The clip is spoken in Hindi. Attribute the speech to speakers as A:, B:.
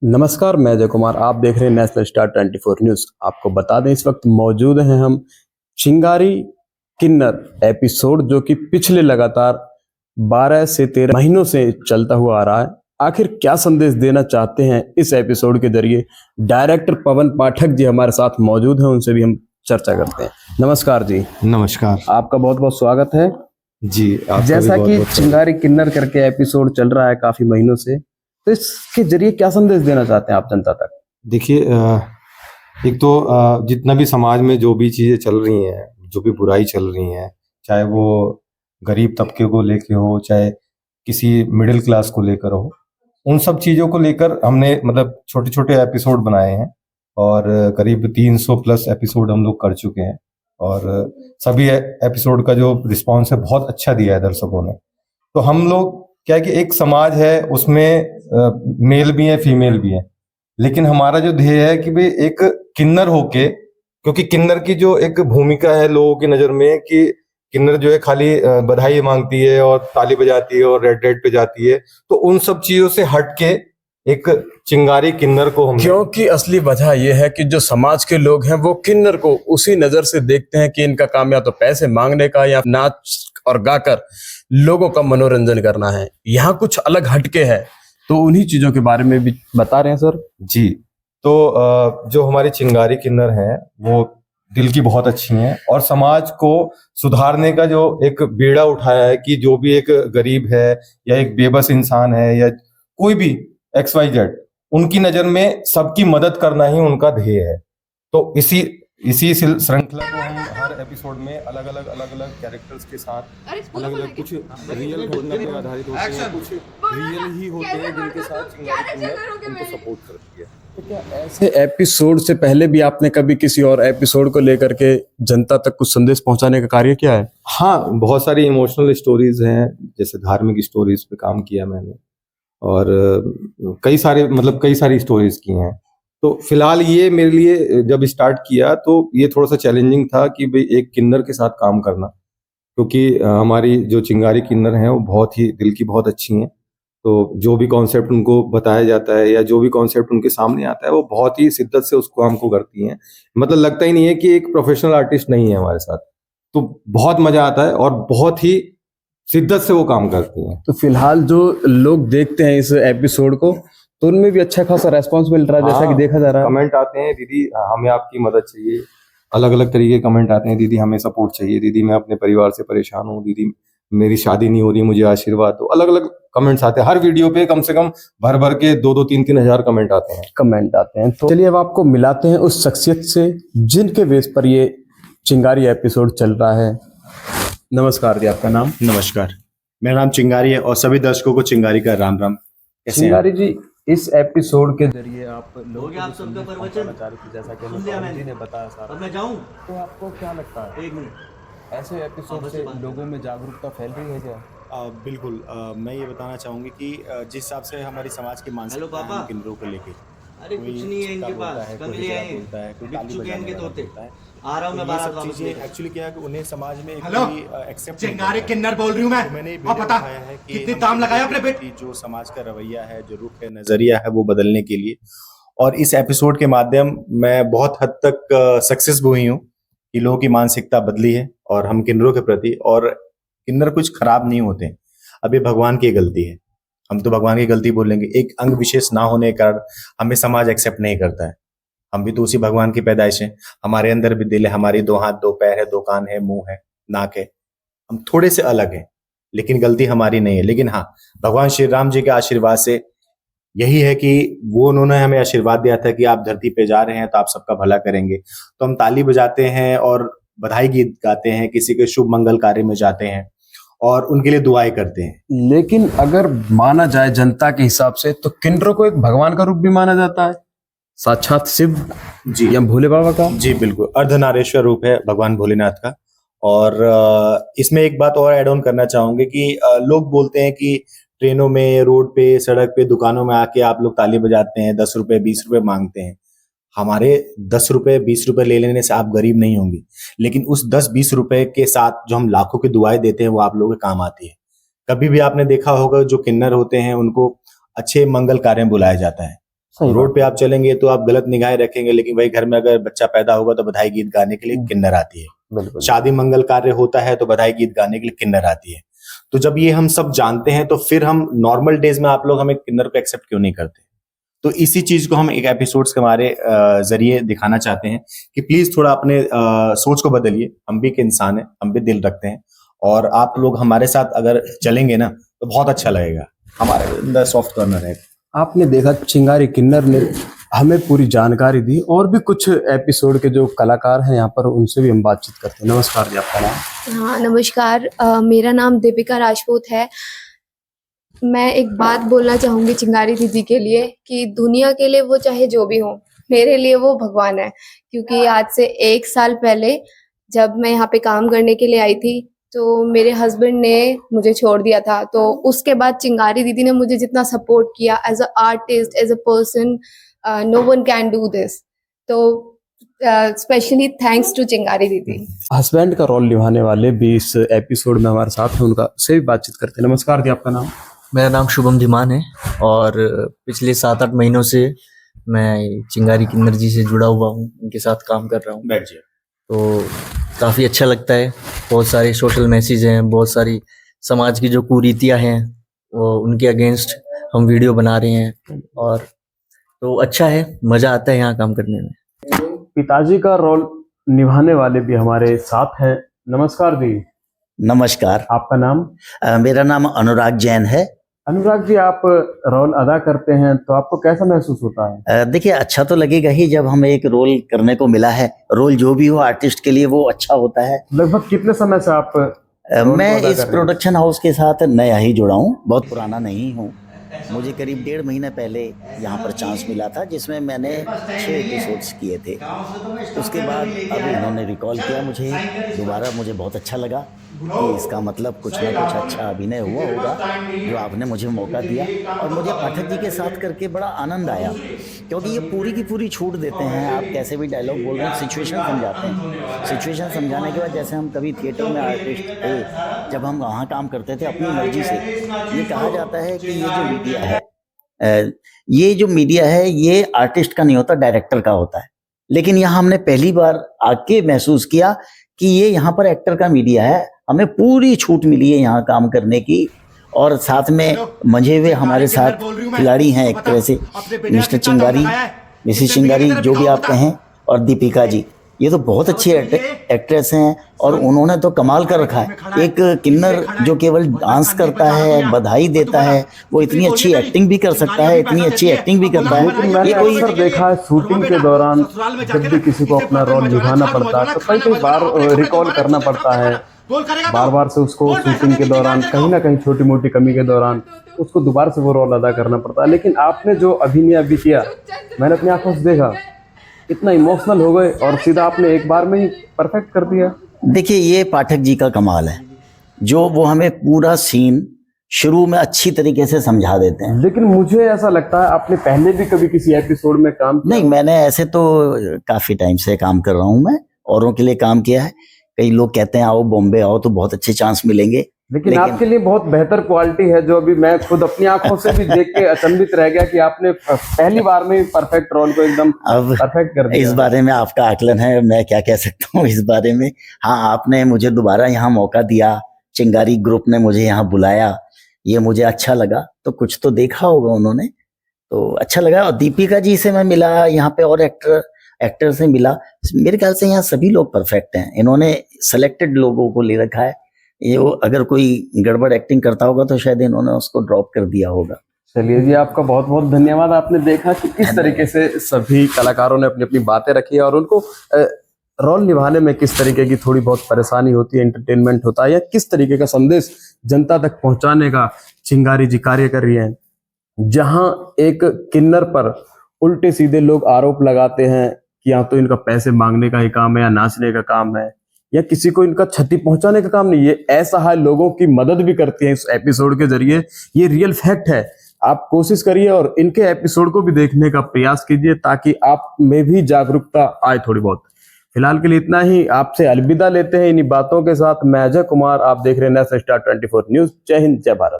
A: नमस्कार, मैं अजय कुमार। आप देख रहे हैं नेशनल स्टार 24 न्यूज़। आपको बता दें, इस वक्त मौजूद हैं हम चिंगारी किन्नर एपिसोड, जो कि पिछले लगातार 12 से 13 महीनों से चलता हुआ आ रहा है। आखिर क्या संदेश देना चाहते हैं इस एपिसोड के जरिए, डायरेक्टर पवन पाठक जी हमारे साथ मौजूद हैं, उनसे भी हम चर्चा करते हैं। नमस्कार जी।
B: नमस्कार।
A: आपका बहुत बहुत स्वागत है
B: जी।
A: जैसा कि चिंगारी किन्नर करके एपिसोड चल रहा है काफी महीनों से, तो इसके जरिए क्या संदेश देना चाहते हैं आप जनता तक?
B: देखिए, एक तो जितना भी समाज में जो भी चीजें चल रही हैं, जो भी बुराई चल रही है, चाहे वो गरीब तबके को लेके हो, चाहे किसी मिडिल क्लास को लेकर हो, उन सब चीजों को लेकर हमने मतलब छोटे छोटे एपिसोड बनाए हैं और करीब 300 प्लस एपिसोड हम लोग कर चुके हैं और सभी एपिसोड का जो रिस्पॉन्स है बहुत अच्छा दिया है दर्शकों ने। तो हम लोग क्या है कि एक समाज है, उसमें मेल भी है, फीमेल भी है, लेकिन हमारा जो ध्येय है कि भाई एक किन्नर होके, क्योंकि किन्नर की जो एक भूमिका है लोगों की नजर में कि किन्नर जो है खाली बधाई मांगती है और ताली बजाती है और रेड रेड पे जाती है, तो उन सब चीजों से हट के एक चिंगारी किन्नर को हम,
A: क्योंकि असली वजह यह है कि जो समाज के लोग हैं वो किन्नर को उसी नजर से देखते हैं कि इनका काम या तो पैसे मांगने का या नाच और गाकर लोगों का मनोरंजन करना है। यहाँ कुछ अलग हटके है, तो उन्हीं चीजों के बारे में भी बता रहे हैं सर
B: जी। तो जो हमारी चिंगारी किन्नर हैं वो दिल की बहुत अच्छी हैं और समाज को सुधारने का जो एक बीड़ा उठाया है कि जो भी एक गरीब है या एक बेबस इंसान है या कोई भी XYZ, उनकी नजर में सबकी मदद करना ही उनका ध्येय है। तो इसी इसी श्रृंखला को हम हर एपिसोड में अलग अलग कैरेक्टर्स के साथ अलग अलग कुछ रियल घटना पर आधारित होते हैं, कुछ रियल ही होते हैं जिनके साथ चिंगारी किन्नर उनको सपोर्ट करती है।
A: तो क्या ऐसे एपिसोड से पहले भी आपने कभी किसी और एपिसोड को लेकर के जनता तक कुछ संदेश पहुंचाने का कार्य किया है?
B: हाँ, बहुत सारी इमोशनल स्टोरीज हैं, जैसे धार्मिक स्टोरीज पे काम किया मैंने और कई सारी स्टोरीज की हैं। तो फिलहाल ये मेरे लिए जब स्टार्ट किया तो ये थोड़ा सा चैलेंजिंग था कि भाई एक किन्नर के साथ काम करना, क्योंकि हमारी जो चिंगारी किन्नर हैं वो बहुत ही दिल की बहुत अच्छी हैं। तो जो भी कॉन्सेप्ट उनको बताया जाता है या जो भी कॉन्सेप्ट उनके सामने आता है वो बहुत ही शिद्दत से उसको हमको करती हैं। मतलब लगता ही नहीं है कि एक प्रोफेशनल आर्टिस्ट नहीं है हमारे साथ। तो बहुत मजा आता है और बहुत ही शिद्दत से वो काम करती हैं।
A: तो फिलहाल जो लोग देखते हैं इस एपिसोड को, तो उनमें भी अच्छा खासा रेस्पॉन्स मिल रहा है, जैसा कि देखा जा रहा है।
B: कमेंट आते हैं, दीदी हमें आपकी मदद चाहिए, अलग अलग तरीके के कमेंट आते हैं, दीदी हमें सपोर्ट चाहिए, दीदी मैं अपने परिवार से परेशान हूँ, दीदी मेरी शादी नहीं हो रही, मुझे आशीर्वाद दो। अलग अलग कमेंट्स आते हैं, हर वीडियो पे कम से कम भर भर के 2-3 हजार कमेंट आते हैं।
A: तो चलिए अब आपको मिलाते हैं उस शख्सियत से जिनके बेस पर ये चिंगारी एपिसोड चल रहा है। नमस्कार जी, आपका नाम?
C: नमस्कार, मेरा नाम चिंगारी है और सभी दर्शकों को चिंगारी का राम राम। कैसे हैं?
A: चिंगारी जी, इस एपिसोड के जरिए आप लोगों
D: गया आप सबका प्रवचन?
A: जैसा कि
D: सुन लिया मैंने।
A: जी ने बताया सारा,
D: अब मैं जाऊं?
A: तो आपको क्या लगता है
D: एक मिनट।
A: ऐसे एपिसोड से लोगों में जागरूकता फैल रही है क्या?
C: बिल्कुल, मैं ये बताना चाहूँगी कि जिस हिसाब से हमारी समाज की मानसिकता है
D: पापा।
C: हम किन्नरों को लेके,
D: अरे
C: कोई
D: कुछ नहीं है
C: चिक्का
D: इनके
C: बोलता
D: पास,
C: है, कोई
D: कमरे
C: हिजड़ा
D: आए
C: बोलता है, कोई
D: बिक
C: ताली
D: चुके हैं
C: बजाने
D: इनके
C: वाला
D: तोते।
C: बोलता है।
D: आ रहा हूं मैं
C: तो ये
D: बारात
C: सब
D: वापस
C: चीजें
D: लेकर।
C: एक्चुअली क्या है कि उन्हें समाज में एक
E: हेलो,
C: एक्सेप्ट
E: चिंगारी किन्नर बोल रही हूँ मैं।
C: मैंने
E: और पता कितनी दाम लगाया अपने बेटे?
C: जो समाज का रवैया है, जो रुख है, नजरिया है, वो बदलने के लिए। और इस एपिसोड के माध्यम मैं बहुत हद तक सक्सेस भी हुई हूँ कि लोगों की मानसिकता बदली है और हम किन्नरों के प्रति, और किन्नर कुछ खराब नहीं होते हैं। अब ये भगवान की गलती है, हम तो भगवान की गलती बोलेंगे। एक अंग विशेष ना होने के कारण हमें समाज एक्सेप्ट नहीं करता है। हम भी तो उसी भगवान की पैदाइश हैं, हमारे अंदर भी दिल है, हमारी 2 हाथ 2 पैर है, 2 कान है, मुंह है, नाक है। हम थोड़े से अलग हैं, लेकिन गलती हमारी नहीं है। लेकिन हाँ, भगवान श्री राम जी के आशीर्वाद से यही है कि वो उन्होंने हमें आशीर्वाद दिया था कि आप धरती पे जा रहे हैं तो आप सबका भला करेंगे। तो हम ताली बजाते हैं और बधाई गीत गाते हैं, किसी के शुभ मंगल कार्य में जाते हैं और उनके लिए दुआएं करते हैं।
A: लेकिन अगर माना जाए जनता के हिसाब से, तो किन्नरों को एक भगवान का रूप भी माना जाता है, साक्षात शिव
C: जी
A: या भोले बाबा का।
C: जी बिल्कुल, अर्धनारेश्वर रूप है भगवान भोलेनाथ का। और इसमें एक बात और ऐड ऑन करना चाहूंगे कि लोग बोलते हैं कि ट्रेनों में, रोड पे, सड़क पे, दुकानों में आके आप लोग ताली बजाते हैं, 10 रुपए 20 रुपए मांगते हैं। हमारे 10 रुपए 20 रुपए ले लेने से आप गरीब नहीं होंगे, लेकिन उस 10-20 रुपए के साथ जो हम लाखों की दुआएं देते हैं वो आप लोगों के काम आती है। कभी भी आपने देखा होगा जो किन्नर होते हैं उनको अच्छे मंगल कार्य में बुलाया जाता है,
A: सही
C: रोड पे आप चलेंगे तो आप गलत निगाहें रखेंगे, लेकिन वही घर में अगर बच्चा पैदा होगा तो बधाई गीत गाने के लिए किन्नर आती है।
A: बिल्कुल।
C: शादी मंगल कार्य होता है तो बधाई गीत गाने के लिए किन्नर आती है। तो जब ये हम सब जानते हैं तो फिर हम नॉर्मल डेज में आप लोग हमें किन्नर को एक्सेप्ट क्यों नहीं करते? तो इसी चीज को हम एक एपिसोड्स के हमारे जरिए दिखाना चाहते हैं कि प्लीज थोड़ा अपने सोच को बदलिए। हम भी एक इंसान है, हम भी दिल रखते हैं, और आप लोग हमारे साथ अगर चलेंगे ना तो बहुत अच्छा लगेगा। हमारे अंदर सॉफ्ट कॉर्नर है।
A: आपने देखा चिंगारी किन्नर ने हमें पूरी जानकारी दी, और भी कुछ एपिसोड के जो कलाकार हैं यहाँ पर उनसे भी हम बातचीत करते हैं। नमस्कार जी, आपका नाम?
F: हाँ नमस्कार, मेरा नाम दीपिका राजपूत है। मैं एक बात बोलना चाहूँगी चिंगारी दीदी के लिए कि दुनिया के लिए वो चाहे जो भी हो, मेरे लिए वो भगवान है। क्योंकि आज से 1 साल पहले जब मैं यहाँ पे काम करने के लिए आई थी तो मेरे हस्बैंड ने मुझे छोड़ दिया था। तो उसके बाद चिंगारी दीदी ने मुझे जितना सपोर्ट किया as a artist, as a person, no one can do this. तो स्पेशली थैंक्स टू चिंगारी दीदी।
A: हस्बैंड का रोल निभाने वाले भी इस एपिसोड में हमारे साथ हैं, उनका से भी बातचीत करते हैं। नमस्कार जी, आपका नाम?
D: मेरा नाम शुभम धीमान है और पिछले 7-8 महीनों से मैं चिंगारी किन्नर जी से जुड़ा हुआ हूँ, उनके साथ काम कर रहा हूँ।
C: बैठ जाइए।
D: तो काफ़ी अच्छा लगता है। बहुत सारे सोशल मैसेज हैं, बहुत सारी समाज की जो कुरीतियाँ हैं वो उनके अगेंस्ट हम वीडियो बना रहे हैं, और तो अच्छा है, मज़ा आता है यहाँ काम करने में।
A: पिताजी का रोल निभाने वाले भी हमारे साथ हैं। नमस्कार जी,
G: नमस्कार।
A: आपका नाम?
G: मेरा नाम अनुराग जैन है।
A: अनुराग जी, आप रोल अदा करते हैं तो आपको कैसा महसूस होता है?
G: देखिए, अच्छा तो लगेगा ही जब हमें एक रोल करने को मिला है। रोल जो भी हो आर्टिस्ट के लिए वो अच्छा होता है।
A: लगभग कितने समय से आप रोल
G: मैं
A: को अदा
G: इस
A: कर रहे हैं?
G: प्रोडक्शन हाउस के साथ नया ही जुड़ा हूँ, बहुत पुराना नहीं हूँ। मुझे करीब 1.5 महीने पहले यहाँ पर चांस मिला था जिसमें मैंने 6 एपिसोड्स किए थे। उसके बाद अभी उन्होंने रिकॉल किया मुझे दोबारा। मुझे बहुत अच्छा लगा कि इसका मतलब कुछ ना कुछ अच्छा अभिनय हुआ होगा जो आपने मुझे मौका दिया, और मुझे पाठक जी के साथ करके बड़ा आनंद आया, क्योंकि ये पूरी की पूरी छूट देते हैं। आप कैसे भी डायलॉग बोल रहे हैं, सिचुएशन समझाते हैं। सिचुएशन समझाने के बाद जैसे हम कभी थिएटर में आर्टिस्ट थे, जब हम वहाँ काम करते थे अपनी मर्जी से, ये कहा जाता है कि ये जो मीडिया है ये आर्टिस्ट का नहीं होता, डायरेक्टर का होता है। लेकिन यहाँ हमने पहली बार आके महसूस किया कि ये यहाँ पर एक्टर का मीडिया है। हमें पूरी छूट मिली है यहाँ काम करने की, और साथ में मंझे हुए हमारे साथ खिलाड़ी हैं एक तरह से, मिस्टर चिंगारी, मिसेस चिंगारी, जो भी आप कहें, और दीपिका जी। ये तो बहुत अच्छी एक्ट्रेस हैं और उन्होंने तो कमाल कर रखा है। एक किन्नर जो केवल डांस करता है, बधाई देता है, वो इतनी अच्छी एक्टिंग भी कर सकता है, इतनी अच्छी एक्टिंग भी करता है।
A: मैंने अक्सर देखा है शूटिंग के दौरान जब भी किसी को अपना रोल निभाना पड़ता है तो कई बार रिकॉल करना पड़ता है, बार बार से उसको शूटिंग के दौरान कहीं ना कहीं छोटी मोटी कमी के दौरान उसको दोबारा से वो रोल अदा करना पड़ता है। लेकिन आपने जो अभिनय अभी किया, मैंने अपनी आंखों से देखा, इतना इमोशनल हो गए और सीधा आपने एक बार में ही परफेक्ट कर दिया।
G: देखिए, ये पाठक जी का कमाल है, जो वो हमें पूरा सीन शुरू में अच्छी तरीके से समझा देते हैं।
A: लेकिन मुझे ऐसा लगता है आपने पहले भी कभी किसी एपिसोड में काम किया?
G: नहीं, मैंने ऐसे तो काफी टाइम से काम कर रहा हूँ, मैं औरों के लिए काम किया है। कई लोग कहते हैं आओ बॉम्बे आओ तो बहुत अच्छे चांस मिलेंगे,
A: लेकिन आपके लिए बहुत बेहतर क्वालिटी है, जो अभी मैं खुद अपनी आंखों से भी देख के अचंभित रह गया कि आपने पहली बार में ही परफेक्ट रोल को एकदम
G: अब
A: परफेक्ट कर दिया।
G: इस बारे में आपका आकलन है, मैं क्या कह सकता हूँ इस बारे में। हाँ, आपने मुझे दोबारा यहाँ मौका दिया, चिंगारी ग्रुप ने मुझे यहाँ बुलाया, ये मुझे अच्छा लगा। तो कुछ तो देखा होगा उन्होंने, तो अच्छा लगा। और दीपिका जी से मैं मिला यहाँ पे, और एक्टर से मिला। मेरे ख्याल से यहाँ सभी लोग परफेक्ट हैं। इन्होंने सेलेक्टेड लोगों को ले रखा है। ये अगर कोई गड़बड़ एक्टिंग करता होगा तो शायद इन्होंने उसको ड्रॉप कर दिया होगा।
A: चलिए जी, आपका बहुत बहुत धन्यवाद। आपने देखा कि किस तरीके से सभी कलाकारों ने अपनी अपनी बातें रखी है और उनको रोल निभाने में किस तरीके की थोड़ी बहुत परेशानी होती है, एंटरटेनमेंट होता है, या किस तरीके का संदेश जनता तक पहुंचाने का चिंगारी जी कार्य कर रही हैं। जहां एक किन्नर पर उल्टे सीधे लोग आरोप लगाते हैं कि या तो इनका पैसे मांगने का ही काम है, या नाचने का काम है, या किसी को इनका क्षति पहुंचाने का काम नहीं। ये ऐसा है, लोगों की मदद भी करती है इस एपिसोड के जरिए। ये रियल फैक्ट है। आप कोशिश करिए और इनके एपिसोड को भी देखने का प्रयास कीजिए ताकि आप में भी जागरूकता आए थोड़ी बहुत। फिलहाल के लिए इतना ही, आपसे अलविदा लेते हैं इन्हीं बातों के साथ। मैं अजय कुमार, आप देख रहे हैं नेशनल स्टार 24 न्यूज। जय हिंद, जय भारत।